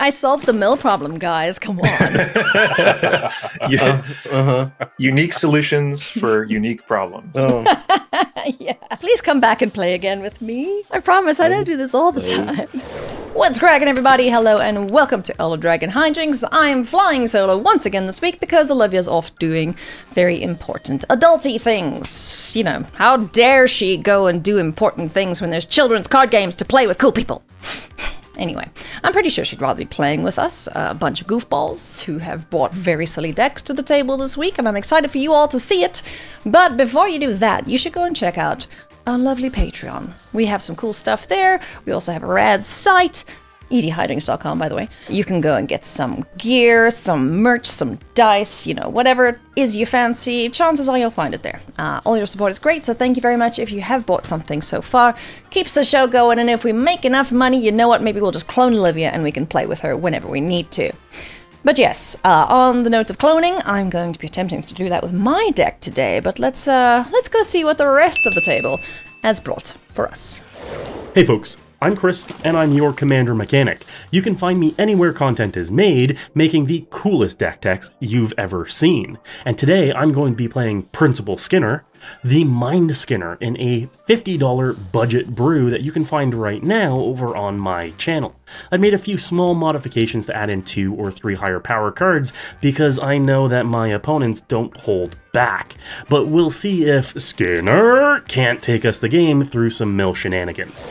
I solved the mill problem, guys. Come on. Unique solutions for unique problems. Oh. Yeah. Please come back and play again with me. I promise I don't do this all the time. What's cracking, everybody? Hello and welcome to Elder Dragon Hijinks. I'm flying solo once again this week because Olivia's off doing very important adulty things. You know, how dare she go and do important things when there's children's card games to play with cool people? Anyway, I'm pretty sure she'd rather be playing with us, a bunch of goofballs who have brought very silly decks to the table this week, and I'm excited for you all to see it. But before you do that, you should go and check out our lovely Patreon. We have some cool stuff there. We also have a rad site, edhijinks.com, by the way. You can go and get some gear, some merch, some dice, you know, whatever it is you fancy. Chances are you'll find it there. All your support is great, so thank you very much if you have bought something so far. Keeps the show going, and if we make enough money, you know what, maybe we'll just clone Olivia and we can play with her whenever we need to. But yes, on the note of cloning, I'm going to be attempting to do that with my deck today, but let's go see what the rest of the table has brought for us. Hey folks, I'm Chris, and I'm your Commander Mechanic. You can find me anywhere content is made, making the coolest deck techs you've ever seen. And today I'm going to be playing Principal Skinner, the Mind Skinner, in a $50 budget brew that you can find right now over on my channel. I've made a few small modifications to add in 2 or 3 higher power cards because I know that my opponents don't hold back. But we'll see if Skinner can't take us the game through some mill shenanigans.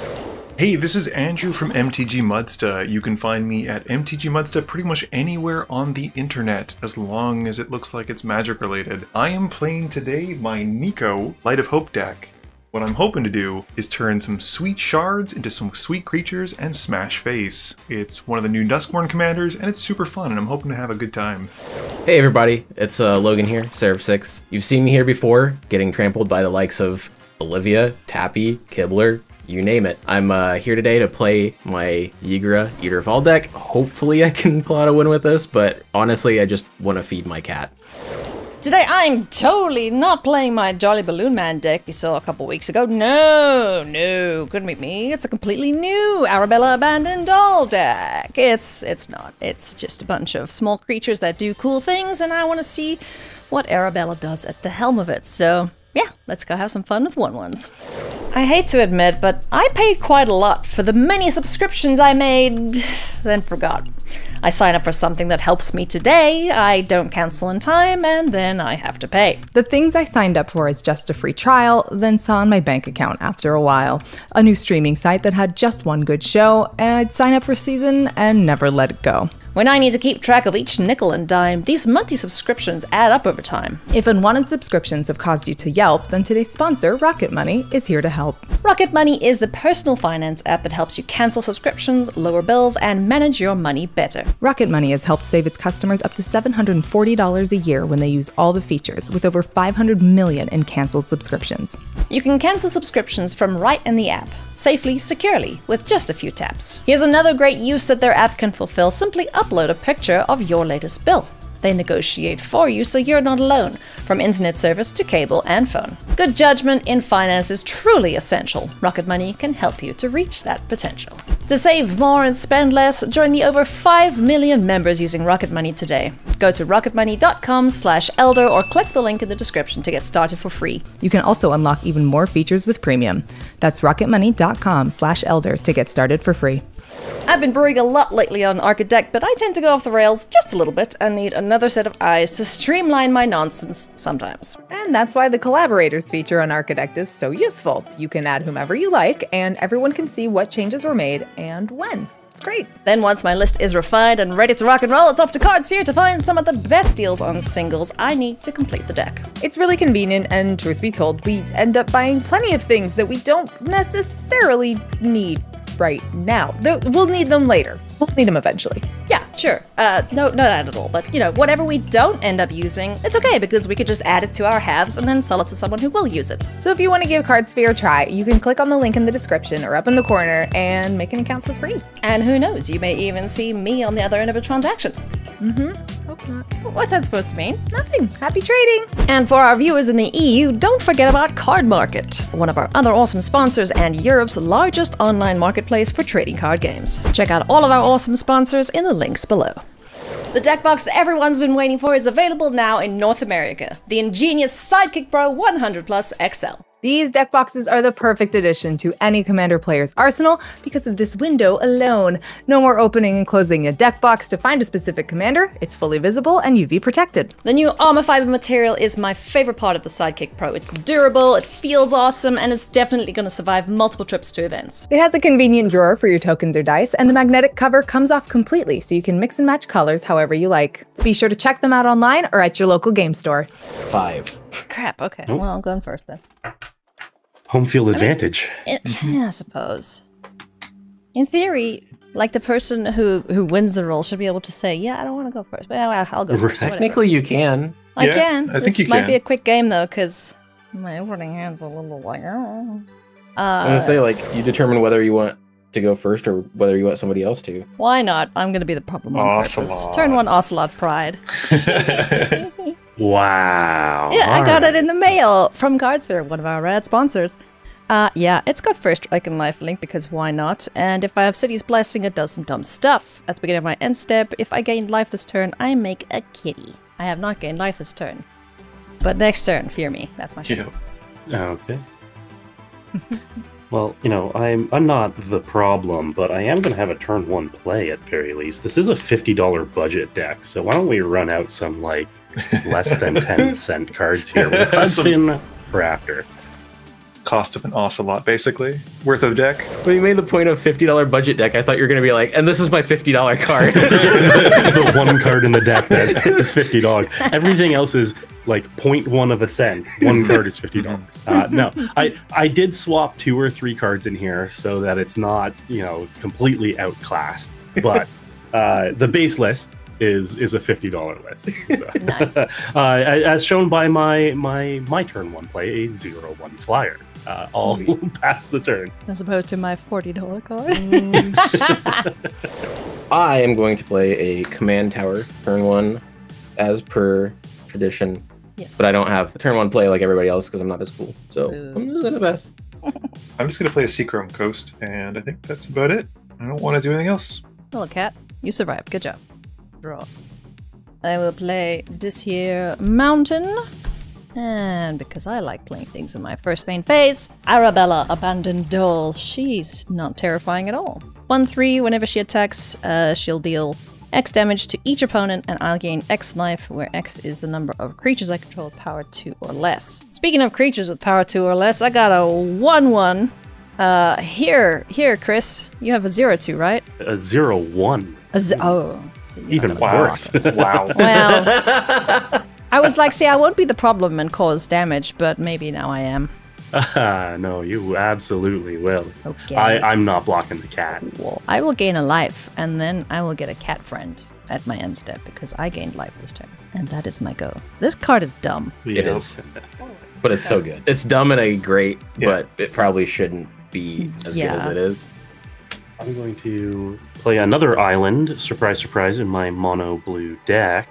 Hey, this is Andrew from MTG Mudsta. You can find me at MTG Mudsta pretty much anywhere on the internet, as long as it looks like it's magic related. I am playing today my Nico Light of Hope deck. What I'm hoping to do is turn some sweet shards into some sweet creatures and smash face. It's one of the new Duskmourn Commanders, and it's super fun, and I'm hoping to have a good time. Hey everybody, it's Logan here, Seraph6. You've seen me here before, getting trampled by the likes of Olivia, Tappy, Kibler, you name it. I'm here today to play my Yigra Eater of All deck. Hopefully I can pull out a win with this, but honestly I just want to feed my cat. Today I'm totally not playing my Jolly Balloon Man deck you saw a couple weeks ago. No, couldn't be me. It's a completely new Arabella Abandoned Doll deck. It's not. It's just a bunch of small creatures that do cool things, and I want to see what Arabella does at the helm of it. So yeah, let's go have some fun with 1/1s. I hate to admit, but I paid quite a lot for the many subscriptions I made, then forgot. I sign up for something that helps me today, I don't cancel in time, and then I have to pay. The things I signed up for is just a free trial, then saw on my bank account after a while. A new streaming site that had just one good show, and I'd sign up for season and never let it go. When I need to keep track of each nickel and dime, these monthly subscriptions add up over time. If unwanted subscriptions have caused you to yelp, then today's sponsor, Rocket Money, is here to help. Rocket Money is the personal finance app that helps you cancel subscriptions, lower bills, and manage your money better. Rocket Money has helped save its customers up to $740 a year when they use all the features, with over 500 million in canceled subscriptions. You can cancel subscriptions from right in the app, safely, securely, with just a few taps. Here's another great use that their app can fulfill. Simply upload a picture of your latest bill. They negotiate for you so you're not alone, from internet service to cable and phone. Good judgment in finance is truly essential. Rocket Money can help you to reach that potential. To save more and spend less, join the over 5 million members using Rocket Money today. Go to rocketmoney.com/elder or click the link in the description to get started for free. You can also unlock even more features with premium. That's rocketmoney.com/elder to get started for free. I've been brewing a lot lately on Architect, but I tend to go off the rails just a little bit and need another set of eyes to streamline my nonsense sometimes. And that's why the collaborators feature on Architect is so useful. You can add whomever you like, and everyone can see what changes were made and when. It's great. Then once my list is refined and ready to rock and roll, it's off to Cardsphere to find some of the best deals on singles I need to complete the deck. It's really convenient, and truth be told, we end up buying plenty of things that we don't necessarily need right now. We'll need them later. We'll need them eventually. Yeah, sure. No, not at all. But, you know, whatever we don't end up using, it's okay because we could just add it to our halves and then sell it to someone who will use it. So if you want to give Cardsphere a try, you can click on the link in the description or up in the corner and make an account for free. And who knows, you may even see me on the other end of a transaction. Hope not. What's that supposed to mean? Nothing. Happy trading. And for our viewers in the EU, don't forget about Card Market, one of our other awesome sponsors and Europe's largest online marketplace for trading card games. Check out all of our awesome sponsors in the links below. The deck box everyone's been waiting for is available now in North America. The ingenious Sidekick Pro 100 Plus XL. These deck boxes are the perfect addition to any Commander player's arsenal because of this window alone. No more opening and closing a deck box to find a specific commander. It's fully visible and UV protected. The new armor fiber material is my favorite part of the Sidekick Pro. It's durable, it feels awesome, and it's definitely going to survive multiple trips to events. It has a convenient drawer for your tokens or dice, and the magnetic cover comes off completely so you can mix and match colors however you like. Be sure to check them out online or at your local game store. 5. Crap, okay. Well, I'm going first then. Home field advantage. Yeah, I suppose. In theory, like the person who wins the roll should be able to say, yeah, I don't want to go first, but I'll go first. Right. Technically, you can. I can. I think you This might can. be a quick game though, because my opening hand's a little like. I'm gonna say, like, you determine whether you want to go first or whether you want somebody else to. Why not? I'm gonna be the problem on purpose. Ocelot. Turn 1 Ocelot Pride. Wow. Yeah, I All got right. it in the mail from Cardsphere, one of our rad sponsors. Yeah, it's got first strike and lifelink because why not? And if I have City's Blessing, it does some dumb stuff. At the beginning of my end step, if I gain life this turn, I make a kitty. I have not gained life this turn. But next turn, fear me. That's my shit. Yeah. Okay. Well, you know, I'm not the problem, but I am going to have a turn 1 play at very least. This is a $50 budget deck, so why don't we run out some, like, less than 10-cent cards here with Hudson Crafter. Cost of an Ocelot, basically. Worth of deck. When you made the point of $50 budget deck, I thought you were gonna be like, and this is my $50 card. The one card in the deck that is $50. Everything else is like 0.1 of a cent. One card is $50. No, I did swap 2 or 3 cards in here so that it's not, you know, completely outclassed. But the base list is a $50 list. So. Nice. As shown by my turn 1 play, a 0/1 flyer. All past the turn. As opposed to my $40 card. I am going to play a command tower turn 1 as per tradition. Yes. But I don't have turn 1 play like everybody else because I'm not as cool. So Boo. I'm just gonna pass. I'm just gonna play a Seachrome Coast, and I think that's about it. I don't want to do anything else. Hello, cat. You survived. Good job. Draw. I will play this here mountain. And because I like playing things in my first main phase, Arabella, Abandoned Doll. She's not terrifying at all. 1/3, whenever she attacks, she'll deal X damage to each opponent, and I'll gain X life, where X is the number of creatures I control, power 2 or less. Speaking of creatures with power 2 or less, I got a 1/1. Here, Chris, you have a 0/2, right? A 0/1. Oh. So you Even have Wow. worse. Wow. Well, I was like, see, I won't be the problem and cause damage, but maybe now I am. No, you absolutely will. Okay. I'm not blocking the cat. Well, I will gain a life, and then I will get a cat friend at my end step, because I gained life this turn. And that is my go. This card is dumb. It is. But it's so good. It's dumb and a great, but it probably shouldn't be as good as Yeah. it is. I'm going to play another island, surprise, surprise, in my mono blue deck,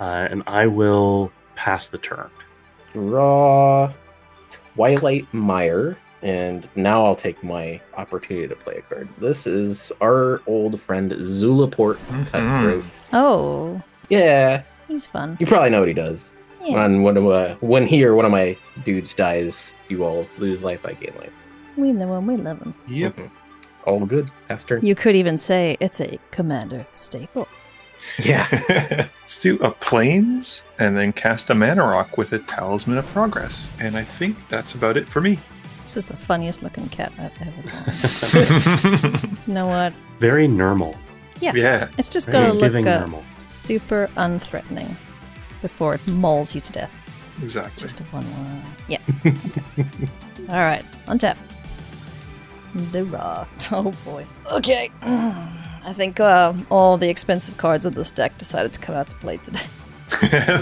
and I will pass the turn. Draw Twilight Mire, and now I'll take my opportunity to play a card. This is our old friend Zulaport Cutthroat. Oh, Yeah, he's fun. you probably know what he does. Yeah. And when one of my dudes dies, you all lose life, I gain life. We know him, we love him. Yep. Mhm. All good. Pass turn. You could even say it's a commander staple. Yeah. Let's do a Plains, and then cast a Mana Rock with a Talisman of Progress. And I think that's about it for me. This is the funniest looking cat I've ever known. You know what? Very normal. Yeah. It's just Very gonna look giving normal. super unthreatening before it mauls you to death. Exactly. Just a 1/1. Yeah. All right, untap. The raw. Oh boy. Okay. I think all the expensive cards of this deck decided to come out to play today.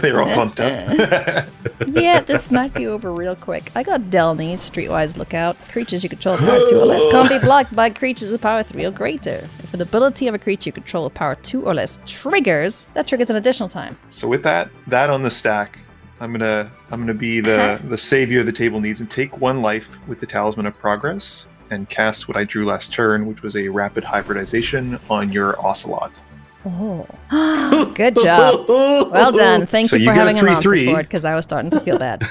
They're all pumped up. Yeah, this might be over real quick. I got Delny, Streetwise Lookout. Creatures you control with power 2 or less can't be blocked by creatures with power 3 or greater. If an ability of a creature you control with power 2 or less triggers, that triggers an additional time. So with that on the stack, I'm gonna be the savior the table needs and take 1 life with the Talisman of Progress and cast what I drew last turn, which was a rapid hybridization on your Ocelot. Oh, good job. Well done. Thank you for having a monster for it, because I was starting to feel bad.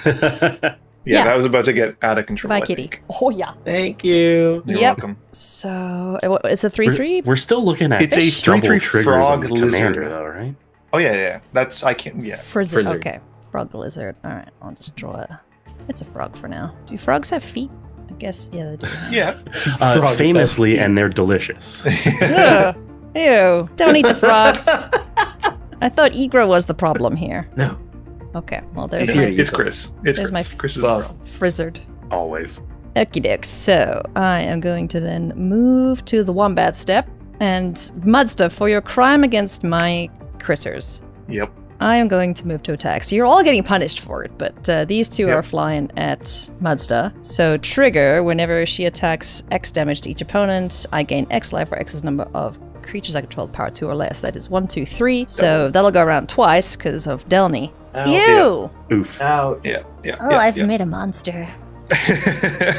Yeah, that was about to get out of control. Bye, kitty. Oh, yeah. Thank you. You're welcome. So, it's a 3/3? We're still looking at It's a 3/3 frog lizard, though, right? Oh, yeah. That's, I can't, yeah. Frizzard. Okay. Frog lizard. All right, I'll just draw it. It's a frog for now. Do frogs have feet? I guess, yeah, they do. Yeah. Famously, and they're delicious. Ugh. Ew. Don't eat the frogs. I thought Aggro was the problem here. No. Okay, well, there's It's Chris. It's there's Chris. my Chris is the problem. Frizzard. Always. Okie dokes. So I am going to then move to the wombat step. And Mudsta, for your crime against my critters, Yep. I am going to move to attack. So you're all getting punished for it, but these two Yep. are flying at Mudsta. So trigger, whenever she attacks X damage to each opponent, I gain X life for X's number of creatures I control with power 2 or less. That is 1, 2, 3. So that'll go around twice because of Delny. Ow. Ew! Oof. Out. Yeah. Oh, I've made a monster.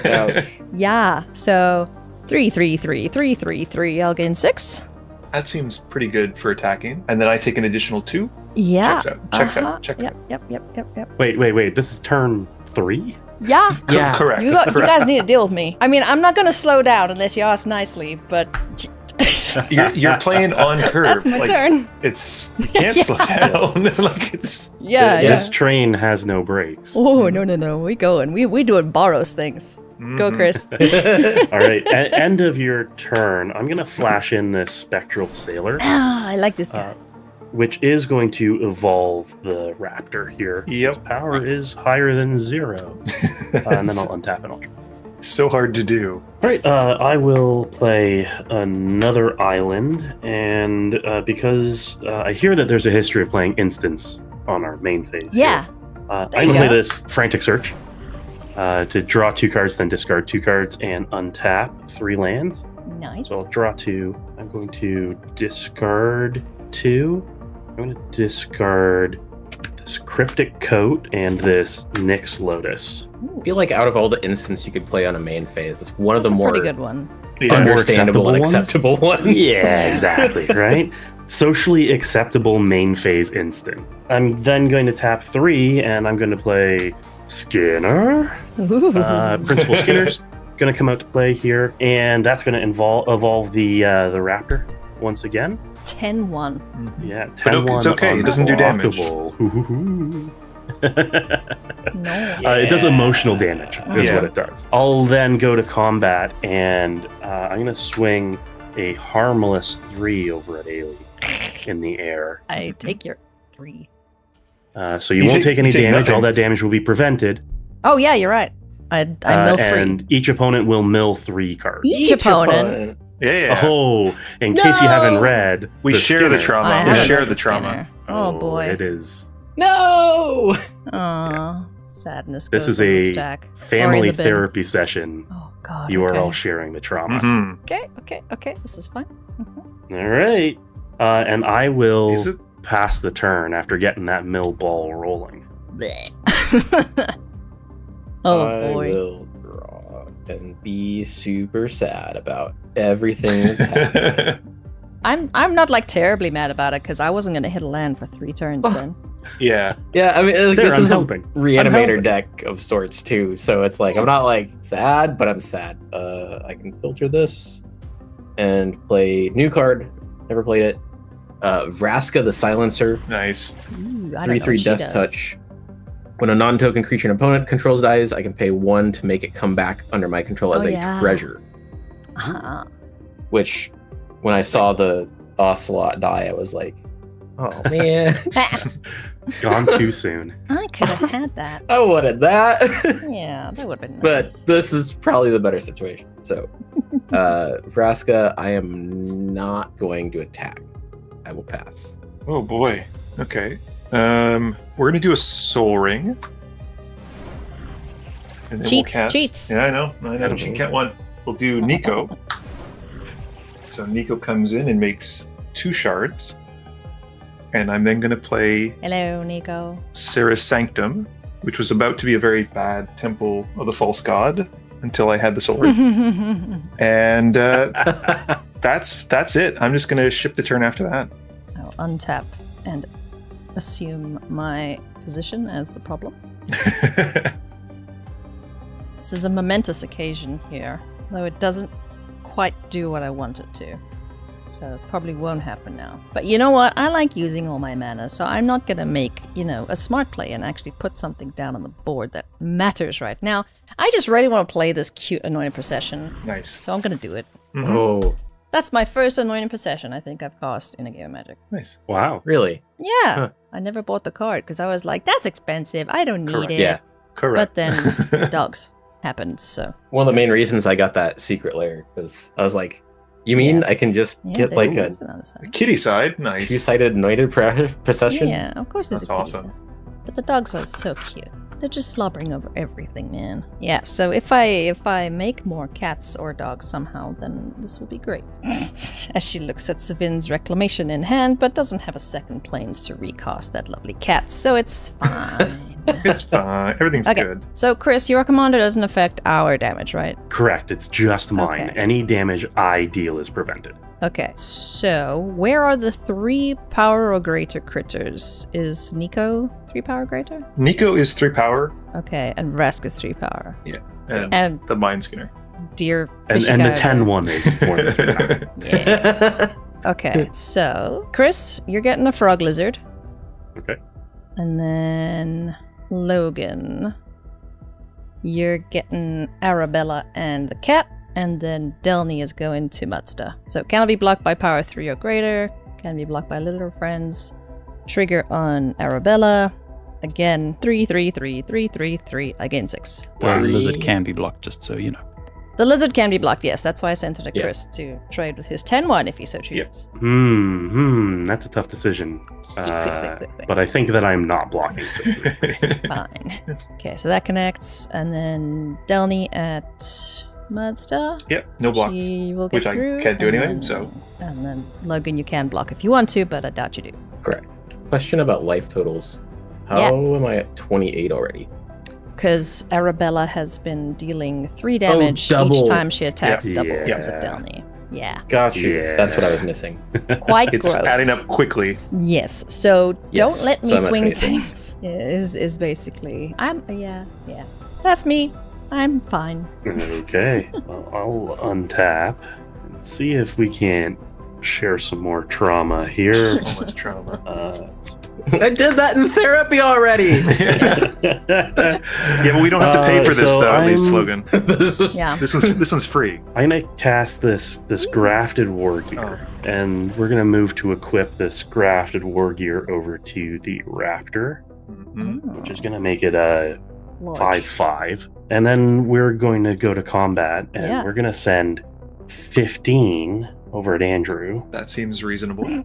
Ouch. Yeah, so 3, 3, 3, 3, 3, 3. I'll gain 6. That seems pretty good for attacking. And then I take an additional 2. Yeah. Checks out. Yep. Wait. This is turn 3? Yeah. Yeah. Correct. You guys need to deal with me. I mean, I'm not going to slow down unless you ask nicely, but You're playing on curve. that's my turn. You can't slow down. Like it's. Yeah. This train has no brakes. Oh, no. We going. We doing Boros things. Go, Chris. All right, end of your turn, I'm going to flash in this Spectral Sailor, Ah, I like this guy. which is going to evolve the raptor here. Yep. Its power Nice. is higher than 0. And then I'll untap and I'll draw. So hard to do. All right, I will play another island, and because I hear that there's a history of playing instants on our main phase. Yeah. I'm There going you to play go. this Frantic Search to draw 2 cards, then discard 2 cards, and untap 3 lands. Nice. So I'll draw 2. I'm going to discard 2. I'm going to discard this Cryptic Coat and this Nyx Lotus. I feel like out of all the instants you could play on a main phase, that's one of the That's a more pretty good one. Yeah. understandable and acceptable ones. Yeah, exactly, right? Socially acceptable main phase instant. I'm then going to tap 3, and I'm going to play Skinner. Principal Skinner's going to come out to play here, and that's going to evolve the Raptor once again. 10-1. Yeah, But 10-1. it's okay, it doesn't do damage. Unblockable. No. It does emotional damage, is Yeah. what it does. I'll then go to combat, and I'm going to swing a harmless 3 over at Ailey in the air. I take your 3. So you won't take any take damage. nothing. All that damage will be prevented. Oh, yeah, you're right. I mill 3. And each opponent will mill 3 cards. Each opponent. Yeah. Oh, in case you haven't read, We share the trauma. I We haven't share read the the trauma. Skinner. Oh, boy. It is. No! Aw, sadness This goes is in the a stack. Or in family the bin. therapy session. Oh, God. You are okay. all sharing the trauma. Mhm. Okay. This is fine. All right. And I will Is it? pass the turn after getting that mill ball rolling. Blech. Oh, I boy. will draw and be super sad about everything that's happening. I'm not like terribly mad about it because I wasn't going to hit a land for 3 turns then. Yeah. Yeah, I mean, like, There, this I'm is helping. a reanimator helping. deck of sorts too, so it's like I'm not like sad, but I'm sad. I can filter this and play new card. Never played it. Vraska the Silencer, Nice. Ooh, I don't know 3/3 what she Death does. Touch. When a non-token creature an opponent controls dies, I can pay 1 to make it come back under my control as Oh, a yeah. treasure. Uh-huh. Which, when I saw the Ocelot die, I was like, oh man, Gone too soon. I could have had that. I wanted that. Yeah, that would have been But nice. this is probably the better situation. So, Vraska, I am not going to attack. I will pass. Oh boy. Okay. We're gonna do a Soul Ring. And then Cheats, we'll cast... cheats. Yeah, I know. Cheat cat one. We'll do Nico. So Nico comes in and makes 2 shards. And I'm then gonna play Hello, Nico. Sarah's Sanctum, which was about to be a very bad Temple of the False God until I had the Soul Ring. And that's it. I'm just gonna ship the turn after that. I'll untap and assume my position as the problem. This is a momentous occasion here, though it doesn't quite do what I want it to. So it probably won't happen now. But you know what? I like using all my mana, so I'm not gonna make, a smart play and actually put something down on the board that matters right now. I just really want to play this cute Anointed Procession. Nice. So I'm gonna do it. Oh, That's my first Anointed Procession I think I've cast in a game of Magic. Nice. Wow. really? Yeah. Huh. I never bought the card because I was like, that's expensive. I don't need Correct. it. Yeah. Correct. But then dogs happened, so. One of the main reasons I got that secret lair because I was like, you mean Yeah. I can just Yeah, get there like a is another side. Kitty side. Nice. two-sided anointed procession? Yeah, of course it's That's a kitty awesome. set. But the dogs are so cute. They're just slobbering over everything, man. Yeah, so if I make more cats or dogs somehow, then this will be great. As she looks at Savin's Reclamation in hand, but doesn't have a second planes to recast that lovely cat, so it's fine. It's fine. Everything's Okay, good. so Chris, your commander doesn't affect our damage, right? Correct. It's just mine. Okay. Any damage I deal is prevented. Okay, so where are the 3 power or greater critters? Is Nico 3 power greater? Nico is 3 power. Okay, and Rask is 3 power. And the Mind Skinner. Dear And fishy the guy. 10-1 is more than 3 power. Yeah. Okay, so Chris, you're getting a frog lizard. Okay. And then Logan, you're getting Arabella and the cat. And then Delny is going to Mudsta. So can be blocked by power 3 or greater. Can be blocked by little friends. Trigger on Arabella. Again, 3, 3, 3, 3, 3, 3. Again, 6. The lizard can be blocked, just so you know. The lizard can be blocked, yes. That's why I sent it to Yeah. Chris to trade with his 10-1 if he so chooses. That's a tough decision. But I think that I'm not blocking. Fine. Okay, so that connects. And then Delny at Mudsta. Yep, no blocks. She will get Which I through. can't do and anyway, then- so. And then Logan, you can block if you want to, but I doubt you do. Correct. Question about life totals. How am I at 28 already? Because Arabella has been dealing 3 damage double. each time she attacks Yeah. double Yeah. because of Delny. Yeah. Got you. Yes. That's what I was missing. Quite It's gross. adding up quickly. Yes. So don't Yes, let me so I'm at swing 26. things. Is basically yeah. That's me. I'm fine. Okay. Well, I'll untap and see if we can't share some more trauma here. So much trauma. I did that in therapy already. Yeah, but we don't have to pay for this, so though, at least, I'm- Logan. This was- Yeah. This one's free. I'm gonna cast this grafted war gear, and we're gonna move to equip this grafted war gear over to the raptor, Mhm. which is gonna make it a Large. 5/5, and then we're going to go to combat, and Yeah. we're gonna send 15 over at Andrew. That seems reasonable.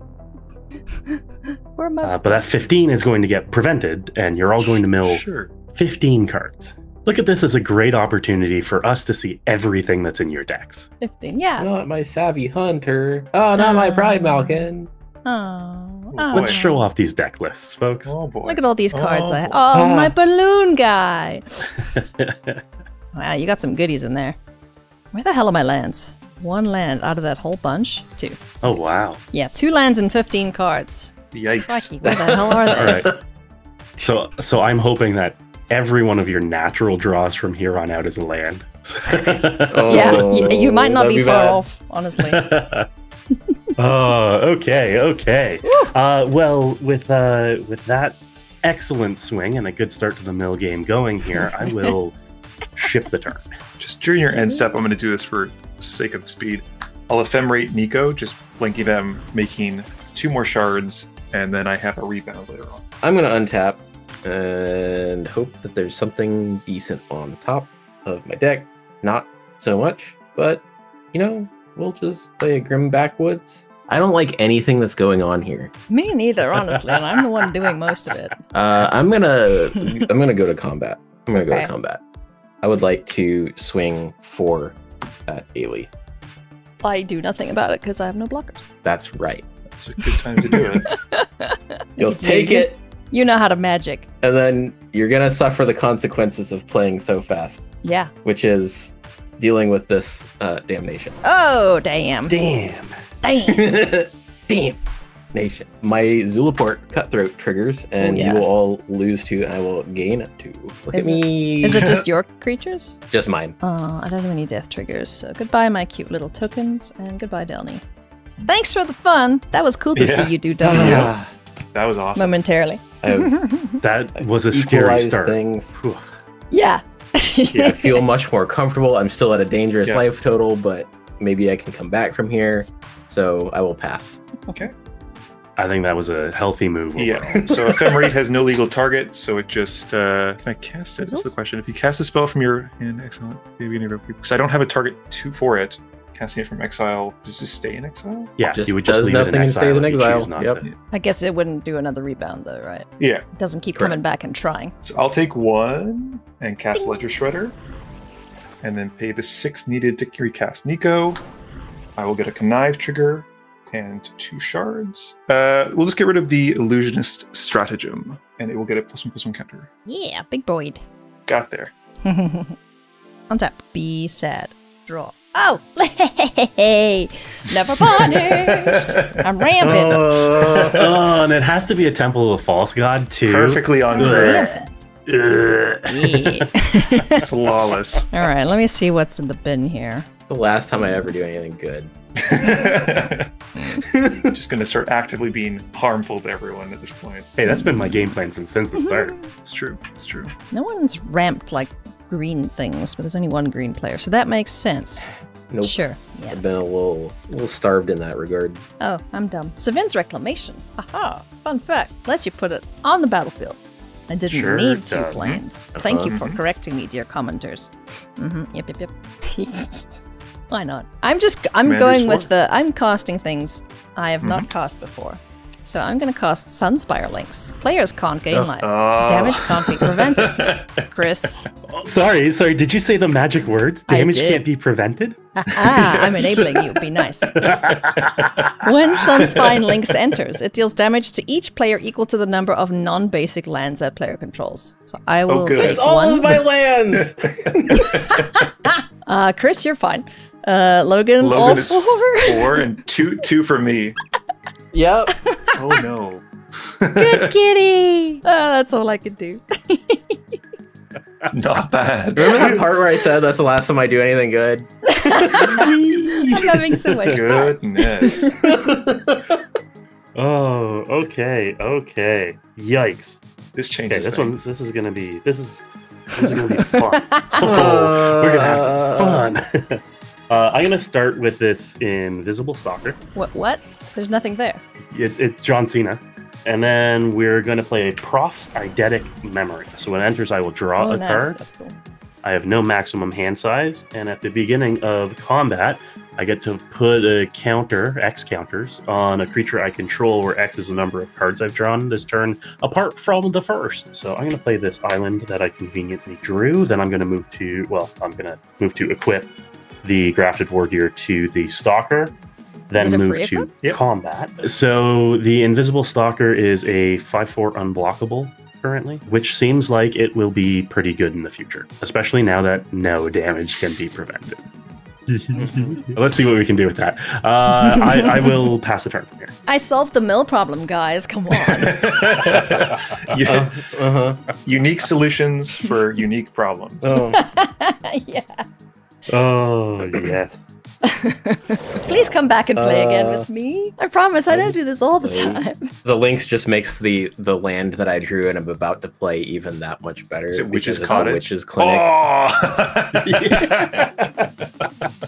Or Mudsta. But that 15 is going to get prevented, and you're all going to mill Sure. 15 cards. Look at this as a great opportunity for us to see everything that's in your decks. 15. Yeah. Not my savvy hunter. Oh, not my pride malkin. Oh. Let's show off these deck lists, folks. Oh, boy. Look at all these cards I have. boy. Oh, Ah. my balloon guy. Wow, you got some goodies in there. Where the hell are my lands? 1 land out of that whole bunch? 2. Oh, wow. Yeah, 2 lands and 15 cards. Yikes. Crikey, where the hell are they? All right. So I'm hoping that every one of your natural draws from here on out is a land. Oh, Yeah, you might not that'd be be far bad. off, honestly. Oh, okay. Well, with that excellent swing and a good start to the mill game going here, I will ship the turn. Just during your end step, I'm going to do this for the sake of speed. I'll ephemerate Nico, just blinking them, making 2 more shards, and then I have a rebound later on. I'm gonna untap and hope that there's something decent on top of my deck. Not so much, but we'll just play a Grim Backwoods. I don't like anything that's going on here. Me neither, honestly, and I'm the one doing most of it. I'm gonna go to combat. I'm gonna go Okay. to combat. I would like to swing 4 at Ailey. I do nothing about it because I have no blockers. That's right. It's a good time to do it. You'll take it, You know how to magic. and then you're gonna suffer the consequences of playing so fast, Yeah. which is dealing with this damnation. Oh, damn. Damn. Damn. Damn nation. My Zulaport Cutthroat triggers, and yeah. you will all lose 2, and I will gain 2. Look Is at me. Is it just your creatures? Just mine? Oh, I don't have any death triggers, so goodbye, my cute little tokens, and goodbye, Delny. Thanks for the fun. That was cool to Yeah. see you do double health That was awesome. momentarily. I have That was a scary equalized start. things. Whew. Yeah. Yeah, I feel much more comfortable. I'm still at a dangerous Yeah. life total, but maybe I can come back from here. So I will pass. Okay. I think that was a healthy move. Yeah. overall. So ephemerate has no legal target, so it just can I cast it? That's the Fizzles? question. If you cast a spell from your hand, exile it. Maybe because I don't have a target for it. Casting it from exile, does it just stay in exile? Yeah, Just you would just does leave it nothing in and exile stays in if you exile. choose not Yep. to. I guess it wouldn't do another rebound, though, right? Yeah. It doesn't keep Correct. coming back and trying. So I'll take 1 and cast Ledger Shredder, and then pay the 6 needed to recast Nico. I will get a Connive trigger and 2 shards. We'll just get rid of the Illusionist Stratagem, and it will get a +1/+1 counter. Yeah, big boy. Got there. Untap. Be sad. Draw. Oh! Hey! Never punished! I'm ramping. Oh, and it has to be a Temple of the False God, too. Perfectly on brand. Ugh. Yeah. Flawless. All right, let me see what's in the bin here. The last time I ever do anything good. Just gonna start actively being harmful to everyone at this point. Hey, that's been my game plan since the start. It's true. It's true. No one's ramped like green things, but there's only one green player, so that makes sense. Nope. Sure. Yeah. I've been a little starved in that regard. Oh, I'm dumb. Savin's Reclamation. Aha! Fun fact. Lets you put it on the battlefield. I didn't Sure need 2 does. planes. Thank you for correcting me, dear commenters. Yep. Why not? I'm Commander's going with 4. I'm casting things I have not cast before. So I'm going to cast Sunspire Links. Players can't gain life. Oh. Damage can't be prevented. Chris. Sorry, did you say the magic words? I Damage did. can't be prevented? I'm enabling you. Be nice. When Sunspine Links enters, it deals damage to each player equal to the number of non-basic lands that player controls. So I will good. take It's All 1. of my lands! Chris, you're fine. Logan all Logan is 4. 4 and 2 for me. Yep. Oh no. Good kitty. That's all I can do. It's not bad. Remember that part where I said that's the last time I do anything good? I'm having so much fun. Goodness. Oh, okay. Yikes. This changes Okay, this things. this is gonna be fun. Oh, we're gonna have some fun. I'm gonna start with this Invisible Stalker. What? There's nothing there. It's John Cena. And then we're going to play a Prof's Eidetic Memory. So when it enters, I will draw Oh, a nice. card. That's cool. I have no maximum hand size. And at the beginning of combat, I get to put a counter, X counters, on a creature I control, where X is the number of cards I've drawn this turn, apart from the first. So I'm going to play this island that I conveniently drew. Then I'm going to move to equip the Grafted War Gear to the Stalker. Then it a move free to equip? Yep. combat. So the Invisible Stalker is a 5/4 unblockable currently, which seems like it will be pretty good in the future, especially now that no damage can be prevented. Let's see what we can do with that. I will pass the turn from here. I solved the mill problem, guys. Come on. Unique solutions for unique problems. Oh. Yeah. Oh, yes. Please come back and play again with me. I promise I don't do this all the time. The Lynx just makes the land that I drew and I'm about to play even that much better. Is it Witch's because Cottage? It's a Witch's Clinic Oh!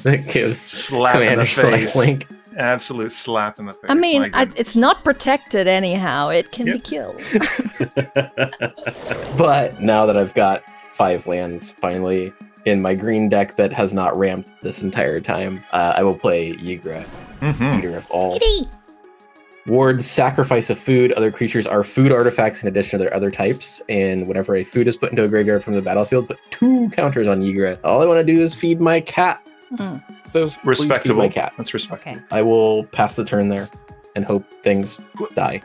that gives Slap in the Commander face. Link. Absolute slap in the face. I mean, My goodness. it's not protected anyhow. It can be Yep. killed. But now that I've got 5 lands finally in my green deck that has not ramped this entire time, I will play Yigra. Eater of all. Wards sacrifice of food. Other creatures are food artifacts in addition to their other types. And whenever a food is put into a graveyard from the battlefield, put 2 counters on Ygritte. All I want to do is feed my cat. So It's respectable. Feed my cat. That's respectable. Okay. I will pass the turn there and hope things die.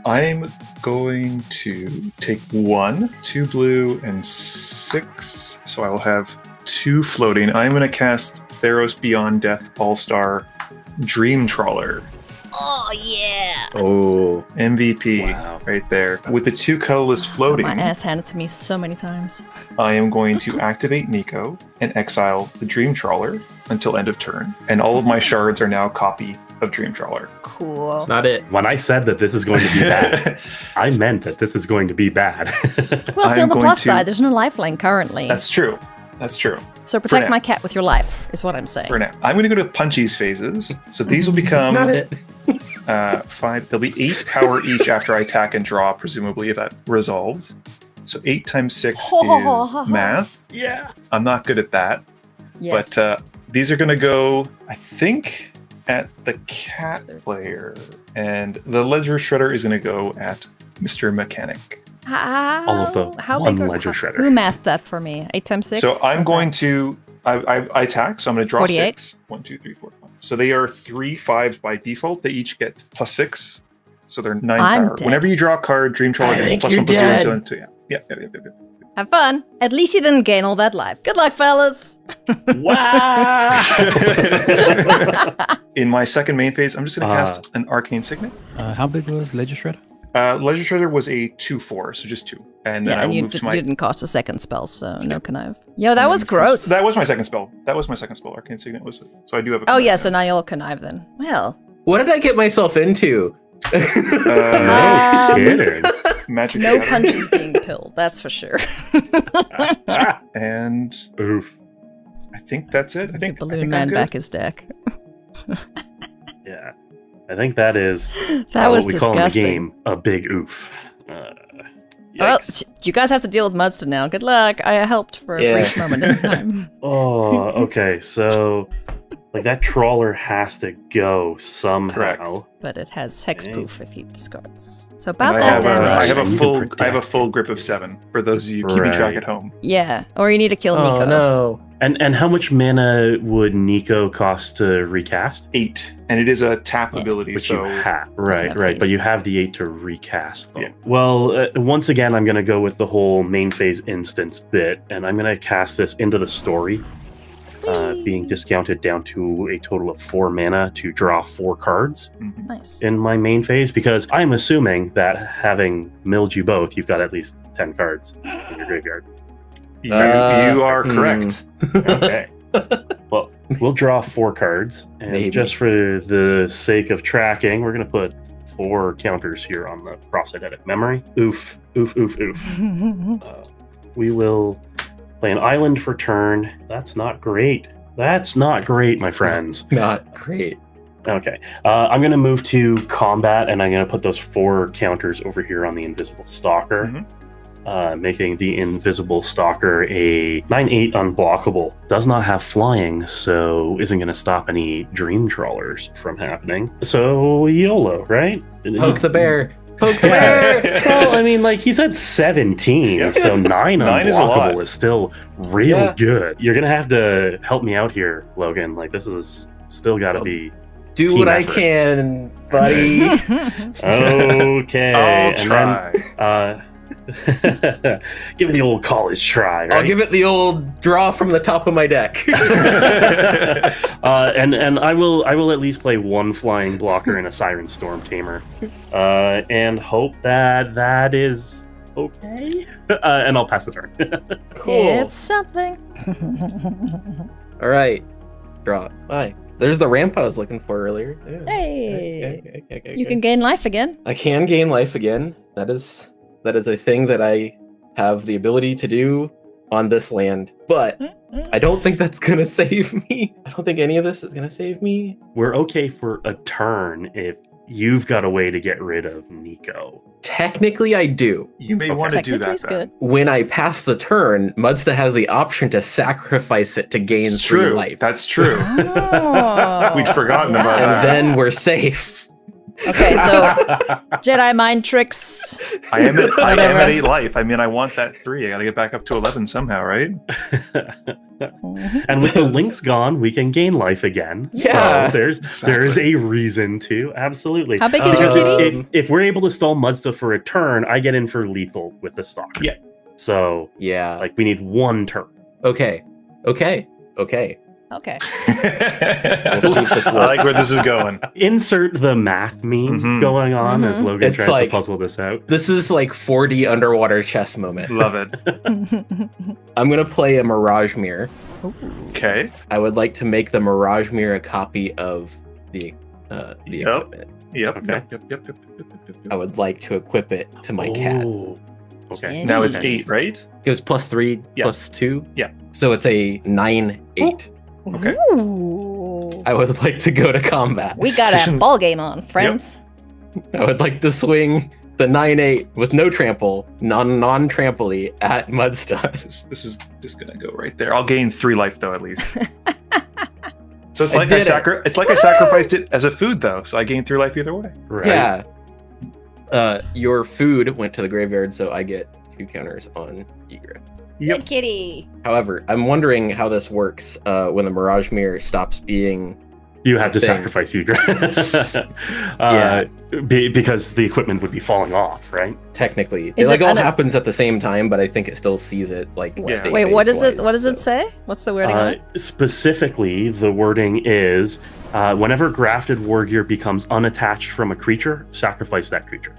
I'm going to take 1, 2 blue, and 6. So I will have 2 floating. I'm going to cast Theros Beyond Death All-Star Dream Trawler. Oh, yeah. Oh, MVP Wow. right there. With the 2 colorless floating, My ass handed to me so many times. I am going to activate Nico and exile the Dream Trawler until end of turn. And all of my shards are now copy of Dream Trawler. Cool. it's not it. When I said that this is going to be bad, I meant that this is going to be bad. Well, see, I'm on the going plus to- side, there's no lifeline currently. That's true. That's true. So protect now. my cat with your life, is what I'm saying. For now. I'm going to go to Punchy's phases. So these will become Not it. 5. There'll be 8 power each after I attack and draw, presumably, if that resolves. So 8 times 6 is math. Yeah. I'm not good at that. Yes. But these are going to go, I think, at the cat player. And the Ledger Shredder is going to go at Mr. Mechanic. All of the one big Ledger Shredder. Who mathed that for me? 8 times 6? So I'm going to, I attack, so I'm going to draw 48. 6. 1, 2, 3, 4, 5. So they are 3 5s by default. They each get +6. So they're 9 I'm power. dead. Whenever you draw a card, Dream Trawler I gets think +1 you're +0 dead. until yeah. Yeah. Have fun. At least you didn't gain all that life. Good luck, fellas. Wow. In my second main phase, I'm just going to cast an Arcane Signet. How big was Ledger Shredder? Ledger Treasure was a 2/4, so just 2. And then I Yeah, and will you, move to my... didn't cost a second spell, so no connive. Yo, that was gross. That was my second spell. Arcane Signet was... So I do have a... Oh, yeah, so now you'll connive then. Well. What did I get myself into? No kidding. Magic No Shadow. punches being pilled, that's for sure. And Oof. I think that's it. I think Balloon I'm Man good. back his deck. Yeah. I think that is That was what we call in the disgusting. game a big oof. Well, Yikes. you guys have to deal with Mudston now. Good luck. I helped for a Yeah. brief moment in time. Oh, okay. So, like that trawler has to go somehow. But it has hexproof if he discards. So And about I that have, damage. I have a You can full protect I have a it. full grip of 7 for those of you keeping track Right. at home. Yeah, or you need to kill Nico. Oh no. And how much mana would Nico cost to recast? 8, and it is a tap Yeah. ability. Which So you have. have Right. But haste. you have the 8 to recast them. Yeah. Well, once again, I'm going to go with the whole main phase instance bit, and I'm going to cast this into the story, being discounted down to a total of 4 mana to draw 4 cards mhm. Nice. in my main phase, because I'm assuming that having milled you both, you've got at least 10 cards in your graveyard. you are hmm. correct. Okay. Well, we'll draw 4 cards, and Maybe. just for the sake of tracking, we're going to put 4 counters here on the cross-eidetic memory. Oof, oof, oof, oof. We will play an island for turn. That's not great. That's not great, my friends. Not great. Okay. I'm going to move to combat, and I'm going to put those 4 counters over here on the Invisible Stalker. Mhm. Making the Invisible Stalker a 9/8 unblockable. Does not have flying, so isn't going to stop any Dream Trawlers from happening. So YOLO, right? Poke the bear. Poke the bear. Well, I mean, like, he's at 17, Yeah. so 9 9 is a lot. unblockable is still real Yeah. good. You're going to have to help me out here, Logan. Like, this is still got to be... Do Team what I effort. can, buddy. Okay. I'll and try. Then, give it the old college try, right? I'll give it the old draw from the top of my deck. And I will at least play 1 flying blocker and a Siren Storm Tamer, and hope that is okay. And I'll pass the turn. Cool. It's something. All right. Draw. Bye. There's the ramp I was looking for earlier. Yeah. Hey. Okay. You can gain life again. I can gain life again. That is a thing that I have the ability to do on this land. But I don't think that's gonna save me. I don't think any of this is gonna save me. We're okay for a turn if you've got a way to get rid of Nico. Technically, I do. You may want to do Technically, that. it's Then. good. When I pass the turn, Mudsta has the option to sacrifice it to gain It's 3 true. life. That's true. Oh. We'd forgotten about And that. then we're safe. Okay, so Jedi mind tricks. I am at Whatever. 8 life. I mean, I want that 3. I gotta get back up to 11 somehow, right? And with the links gone, we can gain life again. Yeah. So there is Exactly. a reason to. Absolutely. How big is your Because kitty? if we're able to stall Mudsta for a turn, I get in for lethal with the stalker. Yeah. So, Yeah. like, we need 1 turn. Okay. Okay. We'll see if this I like works. where this is going. Insert the math meme Mhm. going on as Mhm. Logan It's tries like- to puzzle this out. This is like 4D underwater chess moment. Love it. I'm gonna play a Mirage Mirror. Okay. I would like to make the Mirage Mirror a copy of the Yep. equipment. Yep. Okay. Yep. I would like to equip it to my cat. Oh, okay. Now it's Okay. 8, right? It was +3, Yeah. +2. Yeah. So it's a 9/8. Okay. Ooh. I would like to go to combat. We got a Decisions. ball game on, friends. I would like to swing the 9/8 with no trample, non-trampley at Mudsta. This is just gonna go right there. I'll gain 3 life though, at least. So it's I like did it. it's like I sacrificed it as a food though, so I gain 3 life either way. Right. Yeah. Your food went to the graveyard, so I get 2 counters on Aggro. Yep. Good kitty. However, I'm wondering how this works when the Mirage Mirror stops being. You have to thing. sacrifice Eager. Because the equipment would be falling off, right? Technically, Is it like it all un- happens at the same time, but I think it still sees it like. Yeah. state Wait, what is it? base-wise, What does it so- say? What's the wording on it? Specifically, the wording is whenever grafted war gear becomes unattached from a creature, sacrifice that creature.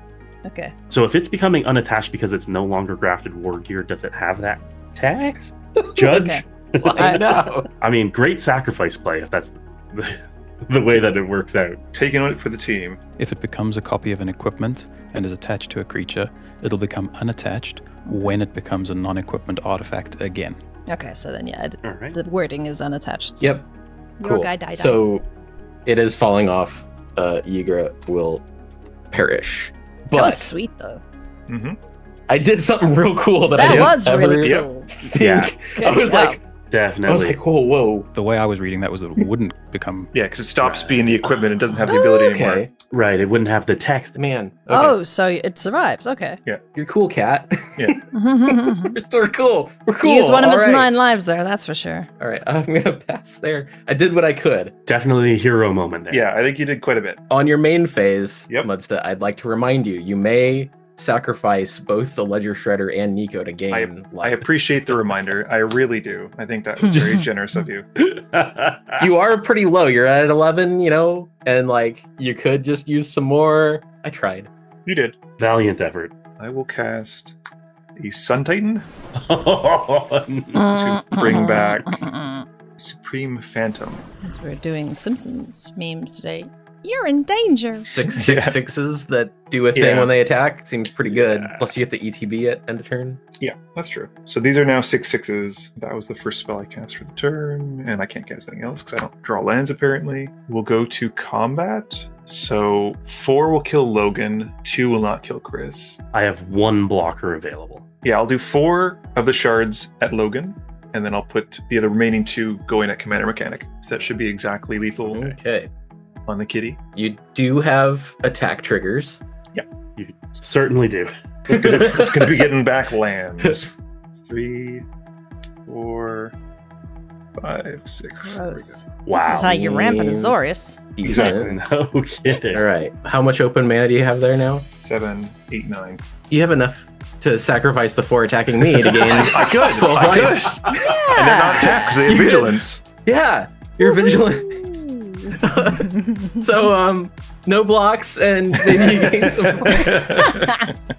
Okay. So if it's becoming unattached because it's no longer grafted war gear, does it have that text? Judge? Okay. I know. I mean, great sacrifice play if that's the way that it works out. Taking it for the team. If it becomes a copy of an equipment and is attached to a creature, it'll become unattached when it becomes a non-equipment artifact again. Okay, so then yeah, All right. the wording is unattached. So Yep. Your Cool. guy died. So it is falling off. Yigra will perish. That was But sweet though. Mm-hmm. I did something real cool that I That didn't was ever really Yep. cool. think. Yeah. Good I was job. like, Definitely. whoa. The way I was reading that was that it wouldn't become. Yeah, because it stops being the equipment and doesn't have the ability anymore. Okay, Right, it wouldn't have the text. man. Okay. Oh, so it survives. Okay. You're cool, cat. Use We're cool. We're cool. one of All its right. 9 lives there, that's for sure. All right, I'm gonna pass there. I did what I could. Definitely a hero moment there. Yeah, I think you did quite a bit. On your main phase, Yep. Mudsta, I'd like to remind you, you may sacrifice both the Ledger Shredder and Nico to gain I life. appreciate the reminder. I really do. I think that was very generous of you. You are pretty low. You're at 11, and like you could just use some more. I tried. You did. Valiant effort. I will cast a Sun Titan Oh, to bring back Supreme Phantom. As we're doing Simpsons memes today. You're in danger. 6/6/6s that do a thing Yeah. when they attack. Seems pretty good. Yeah. Plus, you get the ETB at end of turn. Yeah, that's true. So these are now 6/6s. That was the first spell I cast for the turn, and I can't cast anything else because I don't draw lands apparently. We'll go to combat. So 4 will kill Logan, 2 will not kill Chris. I have 1 blocker available. Yeah, I'll do 4 of the shards at Logan, and then I'll put the other remaining 2 going at Commander Mechanic. So that should be exactly lethal Okay. on the kitty. You do have attack triggers. You certainly do. It's gonna be getting back lands. It's 3, 4, 5, 6. There we go. Gross. Wow. This is how you ramp an Means- Azorius. Exactly. No kidding. All right. How much open mana do you have there now? 7, 8, 9. You have enough to sacrifice the 4 attacking me to gain. I could. 12 I life. could. And they're not attacked because they have vigilance. Yeah, you're vigilant. So, no blocks, and maybe you gain some.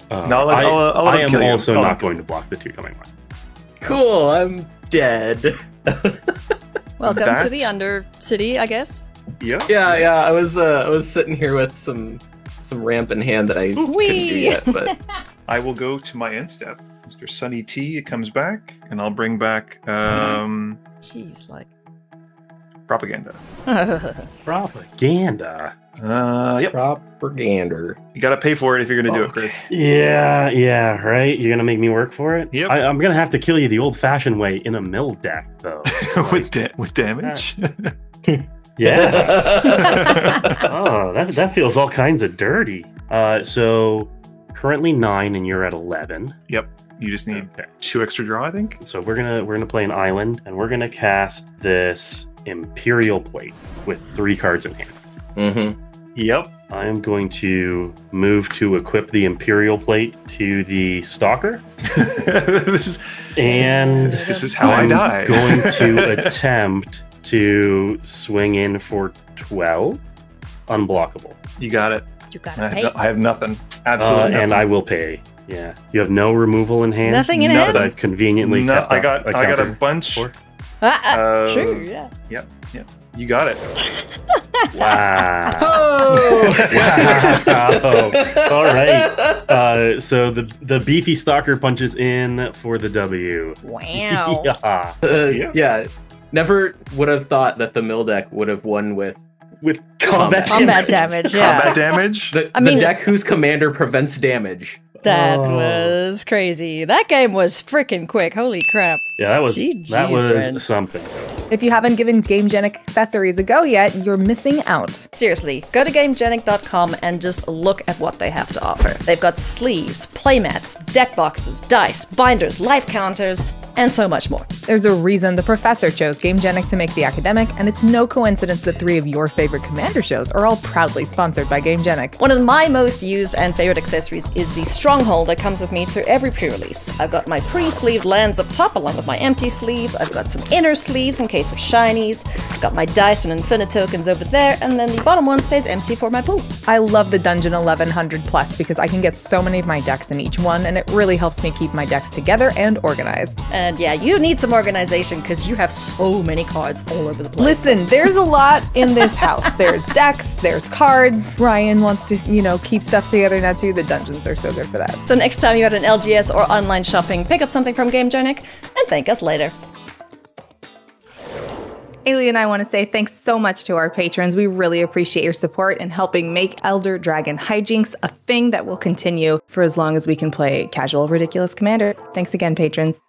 No, I'll I am kill you. also I'll- not going to block the 2 coming one. Cool. I'm dead. Welcome to That- the Undercity, I guess. Yep. Yeah. I was sitting here with some ramp in hand that I couldn't do Whee! yet, but I will go to my end step. Mr. Sunny T comes back, and I'll bring back Jeez, like. propaganda. Propaganda. Yep. Propagander. You gotta pay for it if you're gonna do it, Chris. Yeah, right? You're gonna make me work for it? Yep. I'm gonna have to kill you the old-fashioned way in a mill deck, though. with damage? Yeah. Oh, that feels all kinds of dirty. So currently 9 and you're at 11. Yep. You just need 2 extra draw, I think. So we're gonna play an island, and we're gonna cast this Imperial Plate with 3 cards in hand. Mm-hmm. Yep. I am going to move to equip the Imperial Plate to the Stalker. this is how I die. I'm going to attempt to swing in for 12. Unblockable. You got it. You gotta pay. I have nothing. Absolutely nothing. And I will pay. Yeah. You have no removal in hand? Nothing in hand? That I've convenentally kept I got a bunch. True, yeah. Yep. You got it. Wow. Oh! Wow. All right. So the beefy stalker punches in for the W. Wow. Yeah. Yeah. Never would have thought that the mill deck would have won with Combat damage, yeah. Combat damage? the mean- deck whose commander prevents damage. That was crazy. That game was freaking quick. Holy crap. Yeah, that was GG's, Ren. something. If you haven't given GameGenic accessories a go yet, you're missing out. Seriously, go to GameGenic.com and just look at what they have to offer. They've got sleeves, playmats, deck boxes, dice, binders, life counters, and so much more. There's a reason the professor chose GameGenic to make the academic, and it's no coincidence that 3 of your favorite Commander shows are all proudly sponsored by GameGenic. One of my most used and favorite accessories is the Stronghold that comes with me to every pre-release. I've got my pre-sleeved lands up top along with my empty sleeve. I've got some inner sleeves in case of shinies. I've got my dice and infinite tokens over there, and then the bottom one stays empty for my pool. I love the Dungeon 1100 Plus because I can get so many of my decks in each one, and it really helps me keep my decks together and organized. And yeah, you need some organization because you have so many cards all over the place. Listen, there's a lot in this house. There's decks, there's cards. Ryan wants to, keep stuff together now too. The dungeons are so good for that. So next time you're at an LGS or online shopping, pick up something from GameGenic and thank us later. Ailey and I want to say thanks so much to our patrons. We really appreciate your support in helping make Elder Dragon Hijinks a thing that will continue for as long as we can play casual, ridiculous Commander. Thanks again, patrons.